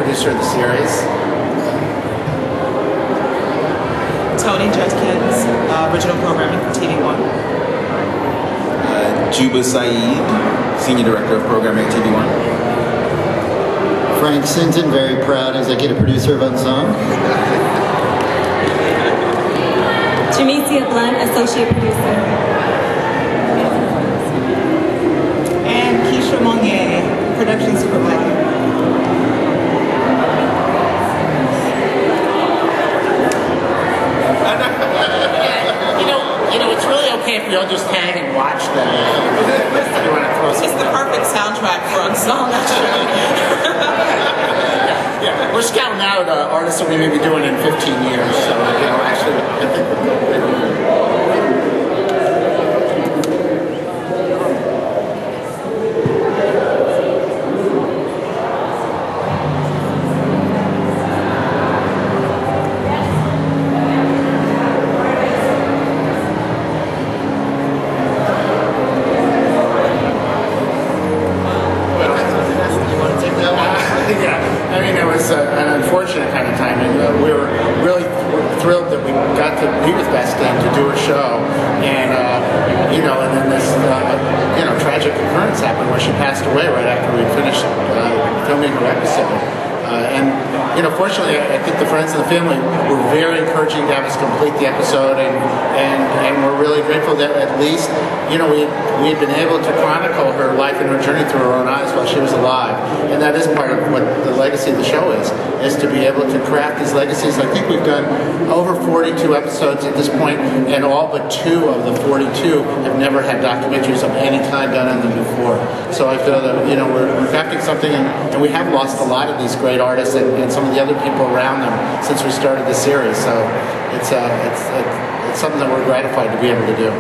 producer of the series. Tony Judkins, original programming for TV1. Juba Saeed, Senior Director of Programming at TV1. Frank Sinton, very proud executive producer of Unsung. Jamesia Blunt, associate producer. And Keisha Monnier, production supervisor. It's really okay if you'll just hang and watch them. You want to throw It's the perfect soundtrack for Unsung, actually. Yeah, we're scouting out artists that we may be doing in 15 years. So, actually, I think we're good. An unfortunate kind of time, and we were really thrilled that we got to be with Bestin to do a show, and and then this tragic occurrence happened where she passed away right after we finished filming her episode. Fortunately, I think the friends and the family were very encouraging to have us complete the episode, and we're really grateful that at least we had been able to chronicle her life and her journey through her own eyes while she was alive, and that is part of what the legacy of the show is to be able to craft these legacies. I think we've done over 42 episodes at this point, and all but 2 of the 42 have never had documentaries of any kind done on them before. So I feel that we're crafting something, and we have lost a lot of these great artists and some of the other people around them since we started the series. So it's something that we're gratified to be able to do.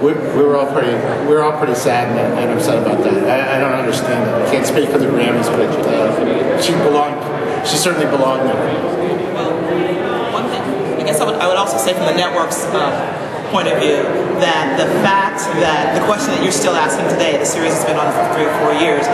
We were all pretty sad and upset about that. I don't understand it. I can't speak for the Grammys, but she certainly belonged there. Well, one thing, I guess I would also say from the network's point of view, that the fact that the question that you're still asking today, the series has been on for 3 or 4 years,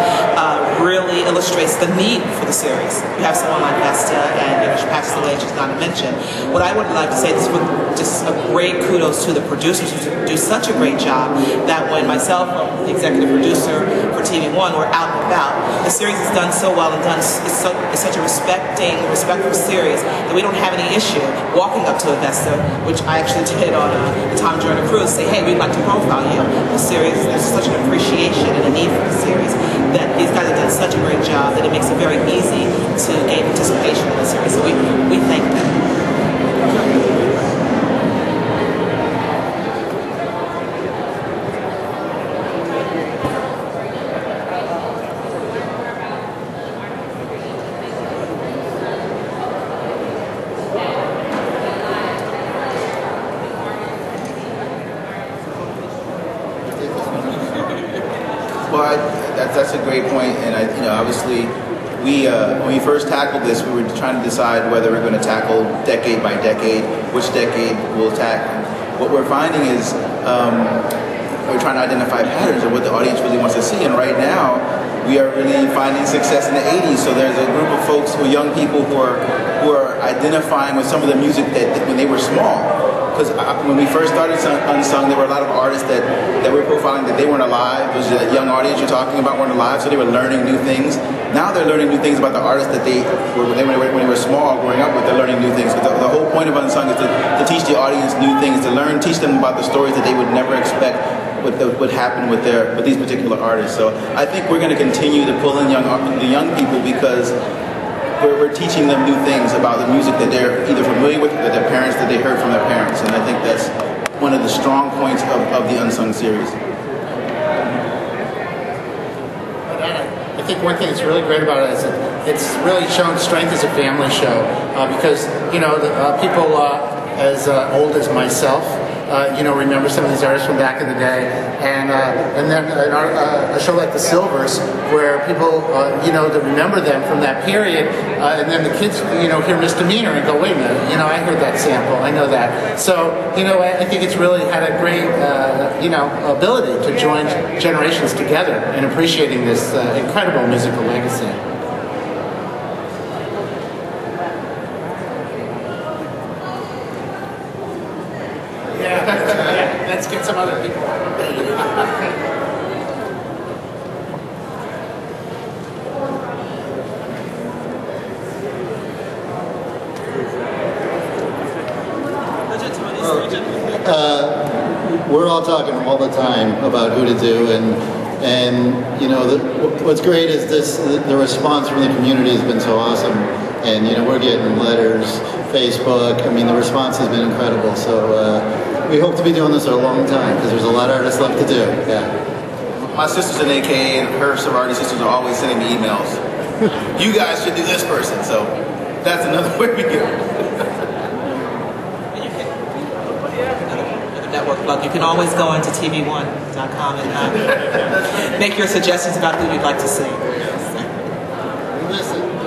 really illustrates the need for the series. You have someone like Vesta, and she passes away, she's not to mention. What I would like to say is just a great kudos to the producers who do such a great job that when myself, the executive producer for TV1, were out and about, the series is done so well and done it's such a respectful series that we don't have any issue walking up to a Vesta, which I actually did on the Tom Joyner cruise, say, hey, we'd like to profile you. The series, there's such an appreciation and a need for the series that these guys have done such a great job that it makes it very easy to gain participation in the series. So we thank them. Well, that's a great point, and obviously, when we first tackled this, we were trying to decide whether we're going to tackle decade by decade, which decade we'll tackle. What we're finding is we're trying to identify patterns of what the audience really wants to see, and right now, we are really finding success in the 80s. So there's a group of folks, young people, who are identifying with some of the music that when they were small. Because when we first started Unsung, there were a lot of artists that we were profiling that they weren't alive. It was a young audience you're talking about weren't alive, so they were learning new things. Now they're learning new things about the artists that when they were small, growing up with. They're learning new things. The whole point of Unsung is to teach the audience new things, to teach them about the stories that they would never expect would happen with these particular artists. So I think we're going to continue to pull in the young people because we're teaching them new things about the music that they're either familiar with or their parents that they heard from their parents. And I think that's one of the strong points of the Unsung series. I think one thing that's really great about it is that it's really shown strength as a family show because, people as old as myself remember some of these artists from back in the day, and then a show like The Silvers, where people to remember them from that period, and then the kids hear Misdemeanor and go, wait a minute, I heard that sample, I know that. So I think it's really had a great ability to join generations together in appreciating this incredible musical legacy. Yeah, let's get some other people. We're all talking all the time about who to do, and what's great is the response from the community has been so awesome, and we're getting letters, Facebook. I mean, the response has been incredible. So we hope to be doing this for a long time because there's a lot of artists left to do. Yeah. My sister's an AKA, and her sorority sisters are always sending me emails. You guys should do this person. So that's another way we go. Network plug. You can always go into tv1.com and make your suggestions about who you'd like to see. Listen.